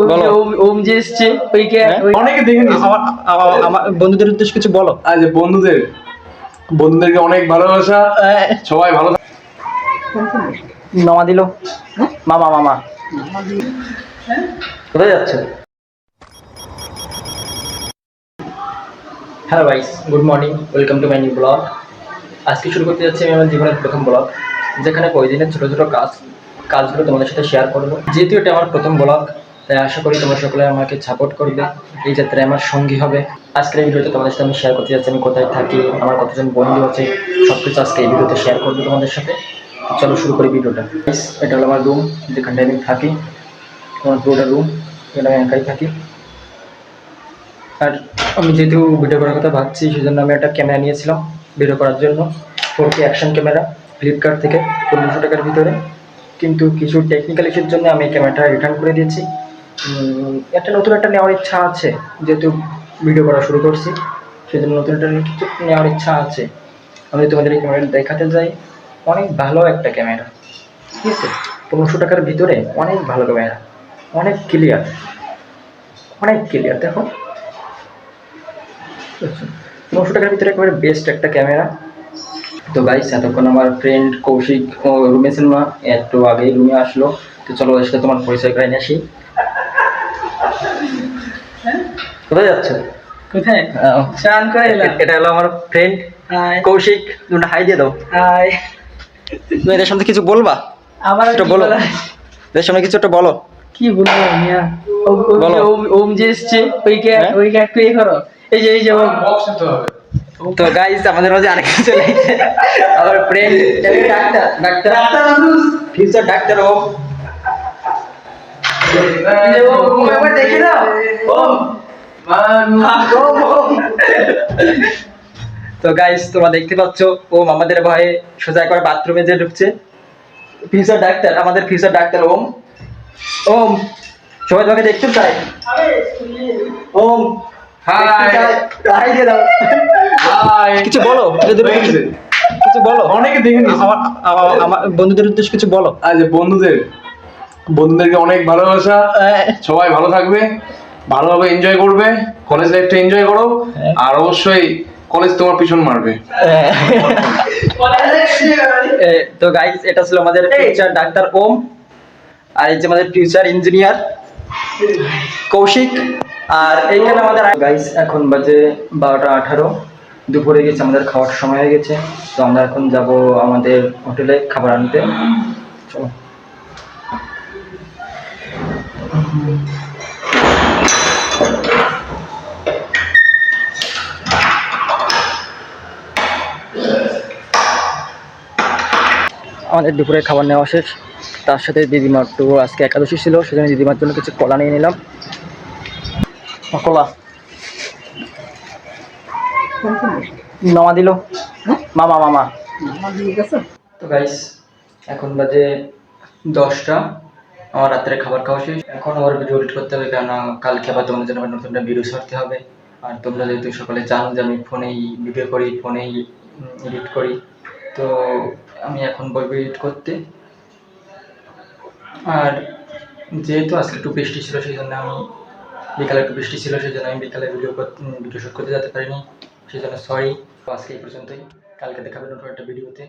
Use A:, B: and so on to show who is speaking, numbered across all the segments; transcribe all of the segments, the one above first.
A: বলো।
B: ওম যে এসছে ওইকে
A: হ্যাঁ?
B: অনেকে দেখে নিয়েছে।
A: আমার বন্ধুদের উদ্দেশ্যে কিছু বলো।
C: আচ্ছা বন্ধুদেরকে অনেক ভালোবাসা, সবাই ভালো
A: মামা দিল, মামা মামা কোথায় যাচ্ছে? Hello guys, good morning, welcome to my new blog. আজকে শুরু করতে যাচ্ছি আমি আমার জীবনের প্রথম ব্লগ, যেখানে প্রতিদিনের ছোটো ছোটো কাজগুলো তোমাদের সাথে শেয়ার করবো। যেহেতু এটা আমার প্রথম ব্লগ, তাই আশা করি তোমরা সকলে আমাকে সাপোর্ট করবে, এই যাত্রায় আমার সঙ্গী হবে। আজকের এই ভিডিওতে তোমাদের সাথে আমি শেয়ার করতে যাচ্ছি আমি কোথায় থাকি, আমার কতজন বন্ধু আছে, সব কিছু আজকে এই ভিডিওতে শেয়ার করবো তোমাদের সাথে। চলো শুরু করি ভিডিওটা। এটা হলো আমার রুম, যেখানটায় আমি থাকি, আমার পুরোটা রুম, এখানে আমি একাই থাকি। আর আমি যেহেতু ভিডিও করার কথা ভাবছি, সেজন্য আমি একটা ক্যামেরা নিয়েছিলাম ভিডিও করার জন্য, 4K অ্যাকশন ক্যামেরা ফ্লিপকার্ট থেকে 1500 টাকার ভিতরে। কিন্তু কিছু টেকনিক্যাল ইস্যুর জন্য আমি ক্যামেরাটা রিটার্ন করে দিয়েছি। একটা নতুন একটা নেওয়ার ইচ্ছা আছে, যেহেতু ভিডিও করা শুরু করছি, সেজন্য নতুন একটা কিছু নেওয়ার ইচ্ছা আছে। আমি তোমাদের এই ক্যামেরাটা দেখাতে যাই, অনেক ভালো একটা ক্যামেরা, ঠিক আছে? 1500 টাকার ভিতরে অনেক ভালো ক্যামেরা, অনেক ক্লিয়ার, অনেক ক্লিয়ার। দেখো, 1500 টাকার ভিতরে একেবারে বেস্ট একটা ক্যামেরা। তো গাইস, এতক্ষণ আমার ফ্রেন্ড কৌশিক রুমে ছিল না, একটু আগেই রুমে আসলো। তো চলো ওর সাথে তোমার পরিচয় করে নিয়ে আসি। কোথায় যাচ্ছে?
B: কোথায় স্নান করে এলাম।
A: এটা হলো আমার ফ্রেন্ড
B: হাই
A: কৌশিক, তোমরা হাই দিয়ে দাও।
B: হাই।
A: তুমি এদের সামনে কিছু বলবা?
B: আমার
A: এটা
B: কি
A: বলো,
B: বলার?
A: এদের সামনে কিছু একটা বলো।
B: কি বলবো মিয়া?
A: বলো।
B: ওম যে এসছে ওইকে
A: হ্যাঁ?
B: ওইকে একটু ইয়ে করো। এই যে ওম।
C: বক্স নিতে হবে।
A: তো গাইস, আমাদের মাঝে আরেকটা চলে এসেছে, আমার friend doctor, doctor future doctor ও।
B: ওম একবার দেখে দাও। ওম
A: তো গাইস, তোমরা দেখতে পাচ্ছ ও আমাদের ভয়ে সোজা করে বাথরুমে যে ঢুকছে। ফিউচার ডাক্তার, আমাদের ফিউচার ডাক্তার ওম। ওম, সবাই তোমাকে দেখতে চাই। ওম,
C: হাই
A: হাই দিয়ে দাও।
C: হাই
A: কিছু বলো, কিছু বলো।
C: অনেকে দেখে নিয়েছে।
A: আমার বন্ধুদের উদ্দেশ্যে কিছু বলো।
C: আচ্ছা বন্ধুদেরকে অনেক ভালোবাসা, সবাই ভালো থাকবে, ভালোভাবে এনজয় করবে, কলেজ লাইফটা এনজয় করো। আর অবশ্যই কলেজ তোমার পিছন মারবে।
A: তো গাইস, এটা ছিল আমাদের ফিউচার ডাক্তার ওম, আর এই যে আমাদের ফিউচার ইঞ্জিনিয়ার কৌশিক। আর এইখানে আমাদের গাইস, এখন বাজে 12টা 18, দুপুরে গেছে, আমাদের খাওয়ার সময় হয়ে গেছে। তো আমরা এখন যাব আমাদের হোটেলে খাবার আনতে। চলো। আমাদের দুপুরে খাবার নেওয়া শেষ, তার সাথে দিদিমা একটু আজকে একাদশী ছিল, সেজন্য দিদিমার জন্য কিছু কলা নিয়ে নিলাম। কলা মামা দিল, মামা মামা। তো গাইস, এখন বাজে 10টা, আমার রাত্রে খাবার খাওয়া শেষ। এখন আবার ভিডিও এডিট করতে হবে, কেননা কালকে আবার তোমাদের জন্য নতুন একটা ভিডিও ছাড়তে হবে। আর তোমরা যেহেতু সকলে জানো যে আমি ফোনেই ভিডিও করি, ফোনেই এডিট করি, তো আমি এখন বলবো এডিট করতে। আর যেহেতু আজকে একটু বৃষ্টি ছিল, সেই জন্য আমি বিকালে একটু বৃষ্টি ছিল, সেই জন্য আমি বিকালে ভিডিও শ্যুট করতে যেতে পারিনি, সেই জন্য সরি। তো আজকে এই পর্যন্তই, কালকে দেখাবে নতুন একটা ভিডিওতে।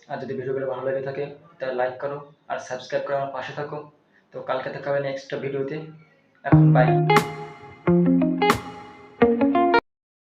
A: আর যদি ভিডিওগুলো ভালো লেগে থাকে তাহলে লাইক করো আর সাবস্ক্রাইব করে আমার পাশে থাকো। তো কালকে দেখাবে নেক্সট ভিডিওতে। এখন বাই।